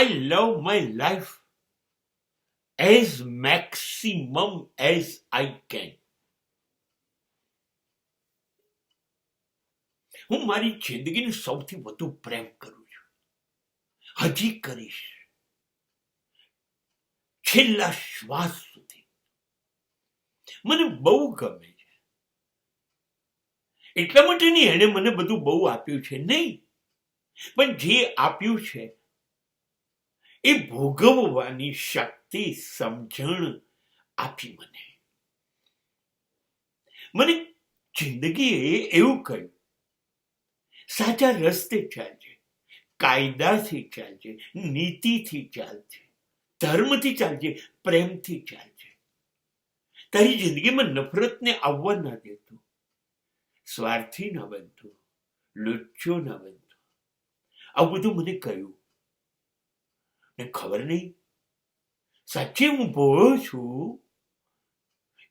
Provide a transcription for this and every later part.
I love my life as maximum as I can. હું મારી જિંદગીને સૌથી વધુ પ્રેમ કરું છું, હજી કરીશ, છેલ્લા શ્વાસ સુધી. મને બહુ ગમે છે. એટલા માટે નહીં એને મને બધું બહુ આપ્યું છે, નહીં, પણ જે આપ્યું છે એ ભોગવવાની શક્તિ, સમજણ આપી મને. મને જિંદગીએ એવું કહ્યું, સાચા રસ્તે ચાલજે, કાયદાથી ચાલજે, નીતિથી ચાલજે, ધર્મથી ચાલજે, પ્રેમથી ચાલજે. તારી જિંદગીમાં નફરતને આવવા ના દેતો, સ્વાર્થી ના બનતો, લુચ્ચો ના બનતો. આવું બધું મને કહ્યું ને ખબર નહીં, સાચે હું ભોળો છું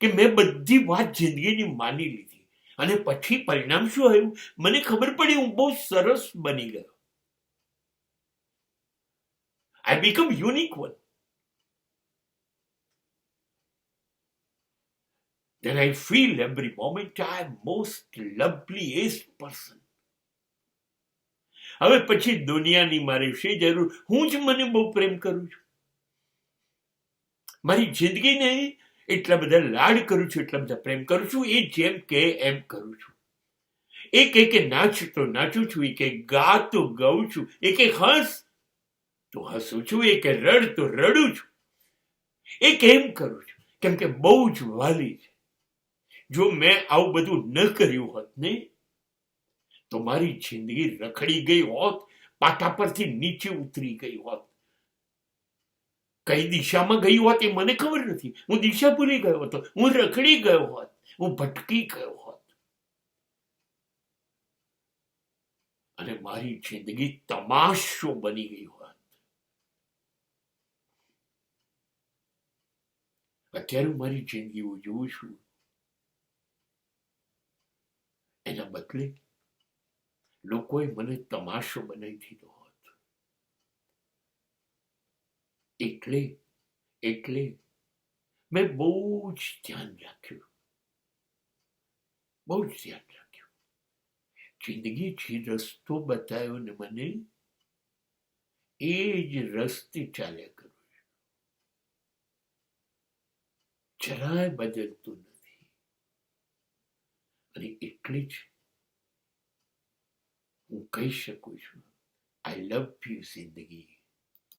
કે મેં બધી વાત જિંદગીની માની લીધી અને પછી પરિણામ શું આવ્યું મને ખબર પડી. હું બહુ સરસ બની ગયો. I become unique one. Then I feel every moment I am most loveliest person. હવે પછી દુનિયાની મારી શી જરૂર? હું જ મને બહુ પ્રેમ કરું છું. મારી જિંદગીને એટલા બધા લાડ કરું છું, એટલા બધા પ્રેમ કરું છું. એ જેમ કે એમ કરું છું. એ કે નાચ તો નાચું છું, એ કે ગા તો ગાઉં છું, એ કે હસ તો હસું છું, એ કે રડ તો રડું છું. એ કેમ કરું છું? કેમ કે બહુ જ વાલી છે. જો મેં આવું બધું ન કર્યું હોત ને તો મારી જિંદગી રખડી ગઈ હોત, પાટા પરથી નીચે ઉતરી ગઈ હોત. કઈ દિશામાં ગઈ હોત એ મને ખબર નથી. હું દિશા ભૂલી ગયો હતો, હું રખડી ગયો હોત, હું ભટકી ગયો હોત અને મારી જિંદગી તમાશો બની ગઈ હોત. અત્યારે મારી જિંદગી ઉજવું છું, એના બદલે લોકોએ મને તમાશો બનાવી દીધો હોત. એટલે મેં બહુ જ ધ્યાન રાખ્યું, બહુ જ ધ્યાન રાખ્યું. જિંદગી જે રસ્તો બતાવ્યો ને મને, એ જ રસ્તે ચાલ્યા કરું છું. જરાય બદલતું નથી. અને એટલે જ હું કહી શકું છું, આઈ લવ યુ જિંદગી.